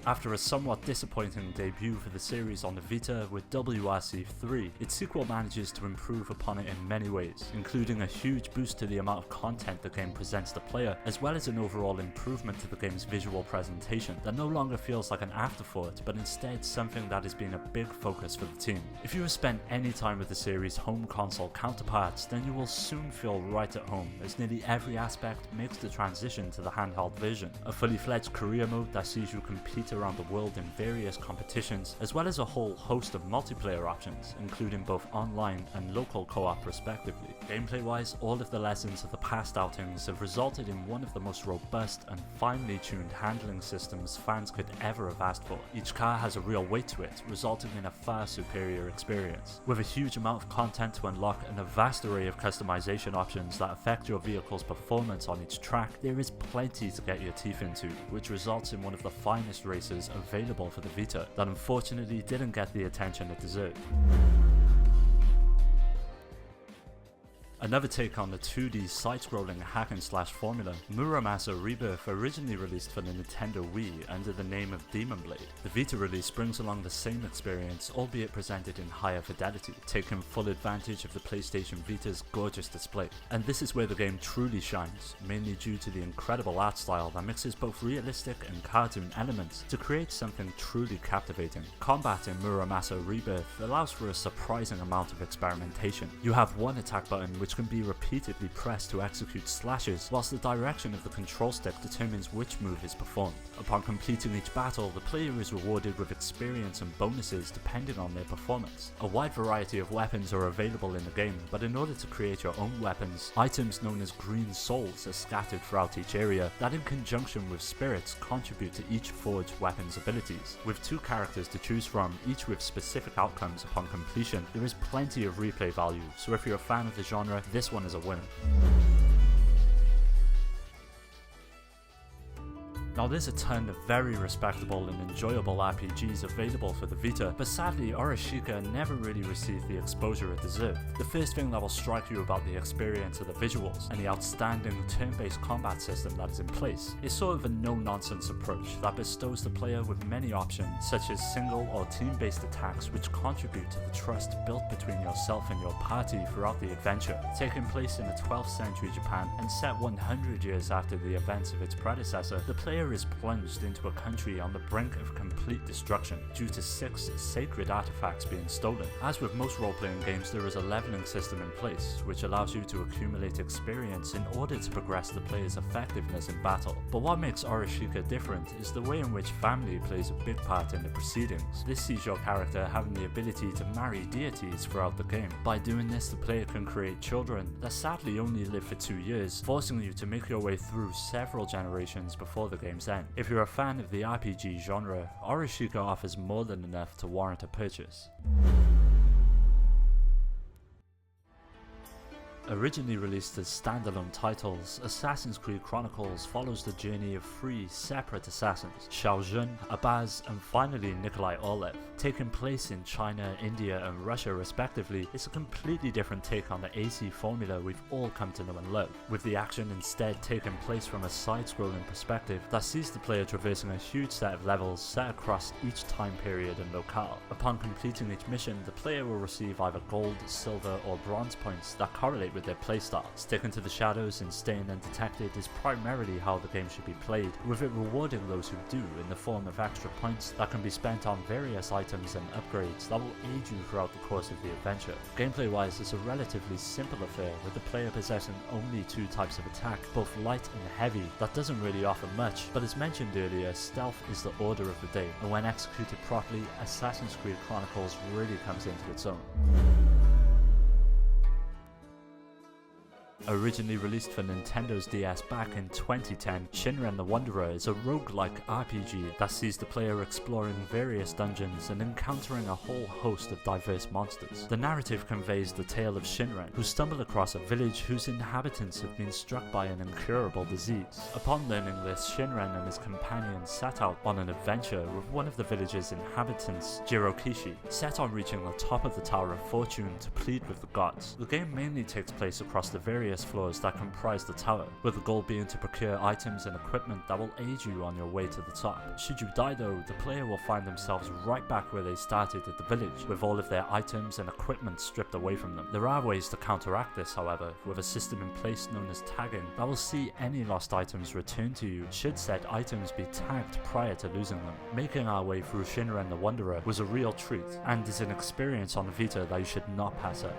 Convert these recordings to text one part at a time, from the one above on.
After a somewhat disappointing debut for the series on the Vita with WRC3, its sequel manages to improve upon it in many ways, including a huge boost to the amount of content the game presents the player, as well as an overall improvement to the game's visual presentation that no longer feels like an afterthought, but instead something that has been a big focus for the team. If you have spent any time with the series' home console counterparts, then you will soon feel right at home, as nearly every aspect makes the transition to the handheld version. A fully fledged career mode that sees you compete around the world in various competitions, as well as a whole host of multiplayer options, including both online and local co-op respectively. Gameplay wise, all of the lessons of the past outings have resulted in one of the most robust and finely tuned handling systems fans could ever have asked for. Each car has a real weight to it, resulting in a far superior experience. With a huge amount of content to unlock and a vast array of customization options that affect your vehicle's performance on each track, there is plenty to get your teeth into, which results in one of the finest races available for the Vita that unfortunately didn't get the attention it deserved. Another take on the 2D side-scrolling hack-and-slash formula, Muramasa Rebirth originally released for the Nintendo Wii under the name of Demon Blade. The Vita release brings along the same experience, albeit presented in higher fidelity, taking full advantage of the PlayStation Vita's gorgeous display. And this is where the game truly shines, mainly due to the incredible art style that mixes both realistic and cartoon elements to create something truly captivating. Combat in Muramasa Rebirth allows for a surprising amount of experimentation. You have one attack button which can be repeatedly pressed to execute slashes, whilst the direction of the control stick determines which move is performed. Upon completing each battle, the player is rewarded with experience and bonuses depending on their performance. A wide variety of weapons are available in the game, but in order to create your own weapons, items known as green souls are scattered throughout each area that in conjunction with spirits contribute to each forged weapon's abilities. With 2 characters to choose from, each with specific outcomes upon completion, there is plenty of replay value, so if you're a fan of the genre, this one is a winner. Now there's a ton of very respectable and enjoyable RPGs available for the Vita, but sadly Orishika never really received the exposure it deserved. The first thing that will strike you about the experience are the visuals, and the outstanding turn-based combat system that is in place. It's sort of a no-nonsense approach that bestows the player with many options, such as single or team-based attacks which contribute to the trust built between yourself and your party throughout the adventure. Taking place in the 12th century Japan and set 100 years after the events of its predecessor, the player is plunged into a country on the brink of complete destruction due to 6 sacred artifacts being stolen. As with most role-playing games, there is a leveling system in place, which allows you to accumulate experience in order to progress the player's effectiveness in battle. But what makes Orishika different is the way in which family plays a big part in the proceedings. This sees your character having the ability to marry deities throughout the game. By doing this, the player can create children that sadly only live for 2 years, forcing you to make your way through several generations before the game's end. If you're a fan of the RPG genre, Orishika offers more than enough to warrant a purchase. Originally released as standalone titles, Assassin's Creed Chronicles follows the journey of 3 separate assassins, Xiao Zhen, Abaz, and finally Nikolai Orlev. Taking place in China, India, and Russia respectively, it's a completely different take on the AC formula we've all come to know and love, with the action instead taking place from a side-scrolling perspective that sees the player traversing a huge set of levels set across each time period and locale. Upon completing each mission, the player will receive either gold, silver, or bronze points that correlate with their playstyle. Sticking to the shadows and staying undetected is primarily how the game should be played, with it rewarding those who do in the form of extra points that can be spent on various items and upgrades that will aid you throughout the course of the adventure. Gameplay wise, it's a relatively simple affair, with the player possessing only 2 types of attack, both light and heavy, that doesn't really offer much, but as mentioned earlier, stealth is the order of the day, and when executed properly, Assassin's Creed Chronicles really comes into its own. Originally released for Nintendo's DS back in 2010, Shinren the Wanderer is a roguelike RPG that sees the player exploring various dungeons and encountering a whole host of diverse monsters. The narrative conveys the tale of Shinren, who stumble across a village whose inhabitants have been struck by an incurable disease. Upon learning this, Shinren and his companions set out on an adventure with one of the village's inhabitants, Jirokishi, set on reaching the top of the Tower of Fortune to plead with the gods. The game mainly takes place across the various various floors that comprise the tower, with the goal being to procure items and equipment that will aid you on your way to the top. Should you die though, the player will find themselves right back where they started at the village, with all of their items and equipment stripped away from them. There are ways to counteract this, however, with a system in place known as tagging that will see any lost items returned to you should said items be tagged prior to losing them. Making our way through Shinra the Wanderer was a real treat, and is an experience on Vita that you should not pass up.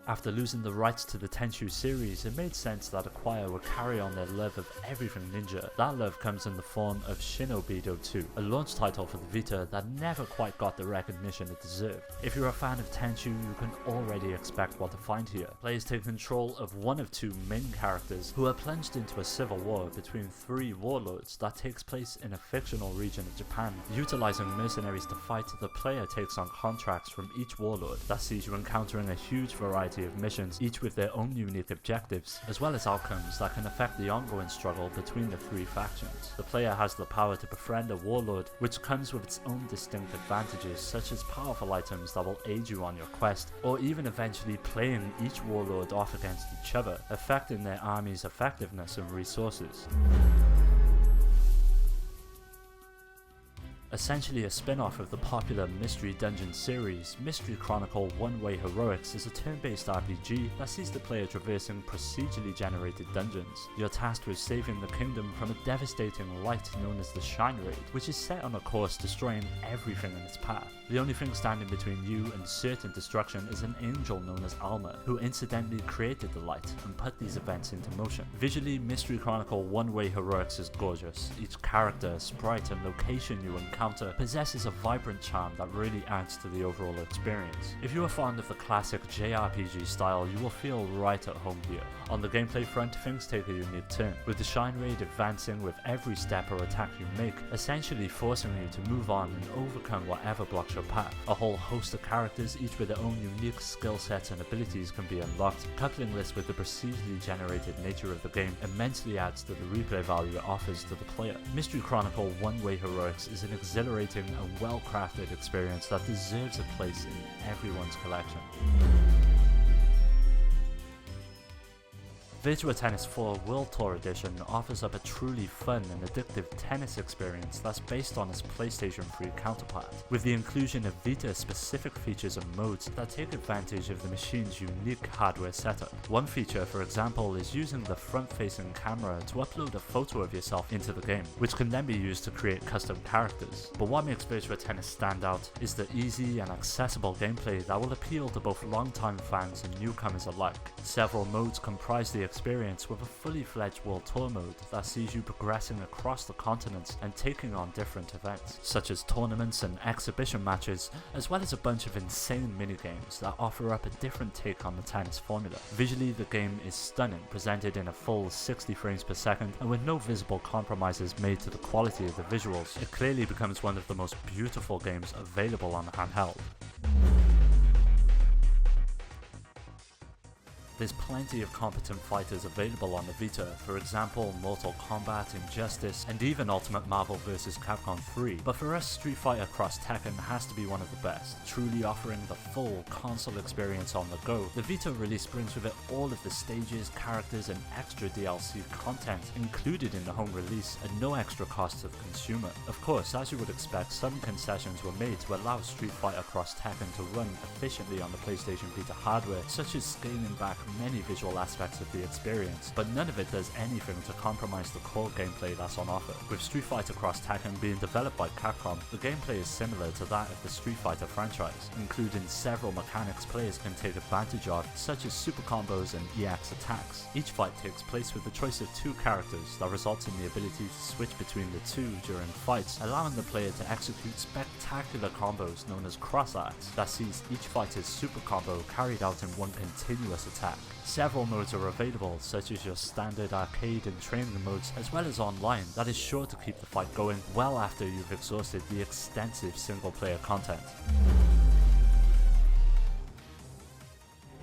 After losing the rights to the Tenchu series, it made sense that Acquire would carry on their love of everything ninja. That love comes in the form of Shinobido 2, a launch title for the Vita that never quite got the recognition it deserved. If you're a fan of Tenchu, you can already expect what to find here. Players take control of one of two main characters who are plunged into a civil war between three warlords that takes place in a fictional region of Japan. Utilizing mercenaries to fight, the player takes on contracts from each warlord that sees you encountering a huge variety of missions, each with their own unique objectives, as well as outcomes that can affect the ongoing struggle between the three factions. The player has the power to befriend a warlord, which comes with its own distinct advantages, such as powerful items that will aid you on your quest, or even eventually playing each warlord off against each other, affecting their army's effectiveness and resources. Essentially a spin-off of the popular Mystery Dungeon series, Mystery Chronicle One-Way Heroics is a turn-based RPG that sees the player traversing procedurally generated dungeons. You're tasked with saving the kingdom from a devastating light known as the Shine Raid, which is set on a course destroying everything in its path. The only thing standing between you and certain destruction is an angel known as Alma, who incidentally created the light and put these events into motion. Visually, Mystery Chronicle One-Way Heroics is gorgeous. Each character, sprite and location you encounter possesses a vibrant charm that really adds to the overall experience. If you are fond of the classic JRPG style, you will feel right at home here. On the gameplay front, things take a unique turn, with the Shine Raid advancing with every step or attack you make, essentially forcing you to move on and overcome whatever blocks your path. A whole host of characters, each with their own unique skill sets and abilities, can be unlocked. Coupling this with the procedurally generated nature of the game immensely adds to the replay value it offers to the player. Mystery Chronicle One-Way Heroics is an exhilarating and well-crafted experience that deserves a place in everyone's collection. Virtua Tennis 4 World Tour Edition offers up a truly fun and addictive tennis experience that's based on its PlayStation 3 counterpart, with the inclusion of Vita-specific features and modes that take advantage of the machine's unique hardware setup. One feature, for example, is using the front-facing camera to upload a photo of yourself into the game, which can then be used to create custom characters. But what makes Virtua Tennis stand out is the easy and accessible gameplay that will appeal to both longtime fans and newcomers alike. Several modes comprise the experience, with a fully fledged World Tour mode that sees you progressing across the continents and taking on different events, such as tournaments and exhibition matches, as well as a bunch of insane minigames that offer up a different take on the tennis formula. Visually, the game is stunning, presented in a full 60 frames per second, and with no visible compromises made to the quality of the visuals. It clearly becomes one of the most beautiful games available on handheld. There's plenty of competent fighters available on the Vita, for example Mortal Kombat, Injustice, and even Ultimate Marvel vs. Capcom 3, but for us Street Fighter Cross Tekken has to be one of the best, truly offering the full console experience on the go. The Vita release brings with it all of the stages, characters, and extra DLC content included in the home release at no extra cost to the consumer. Of course, as you would expect, some concessions were made to allow Street Fighter Cross Tekken to run efficiently on the PlayStation Vita hardware, such as scaling back many visual aspects of the experience, but none of it does anything to compromise the core gameplay that's on offer. With Street Fighter Cross Tekken being developed by Capcom, the gameplay is similar to that of the Street Fighter franchise, including several mechanics players can take advantage of, such as super combos and EX attacks. Each fight takes place with the choice of two characters that results in the ability to switch between the two during fights, allowing the player to execute spectacular combos known as cross arts that sees each fighter's super combo carried out in one continuous attack. Several modes are available, such as your standard arcade and training modes, as well as online, that is sure to keep the fight going well after you've exhausted the extensive single player content.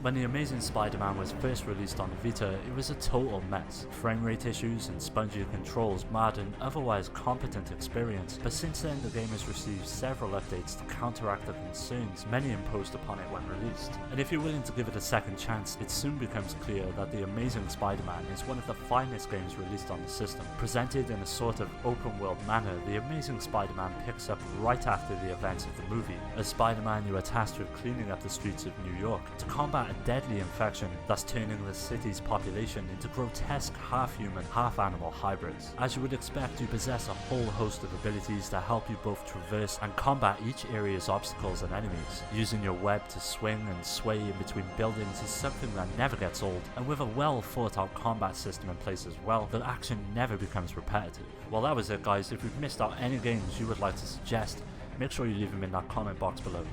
When The Amazing Spider-Man was first released on the Vita, it was a total mess. Frame rate issues and spongy controls marred an otherwise competent experience, but since then the game has received several updates to counteract the concerns many imposed upon it when released. And if you're willing to give it a second chance, it soon becomes clear that The Amazing Spider-Man is one of the finest games released on the system. Presented in a sort of open world manner, The Amazing Spider-Man picks up right after the events of the movie. As Spider-Man, you are tasked with cleaning up the streets of New York to combat a deadly infection that's turning the city's population into grotesque half-human, half-animal hybrids. As you would expect, you possess a whole host of abilities that help you both traverse and combat each area's obstacles and enemies. Using your web to swing and sway in between buildings is something that never gets old, and with a well thought out combat system in place as well, the action never becomes repetitive. Well, that was it guys. If you've missed out any games you would like to suggest, make sure you leave them in that comment box below.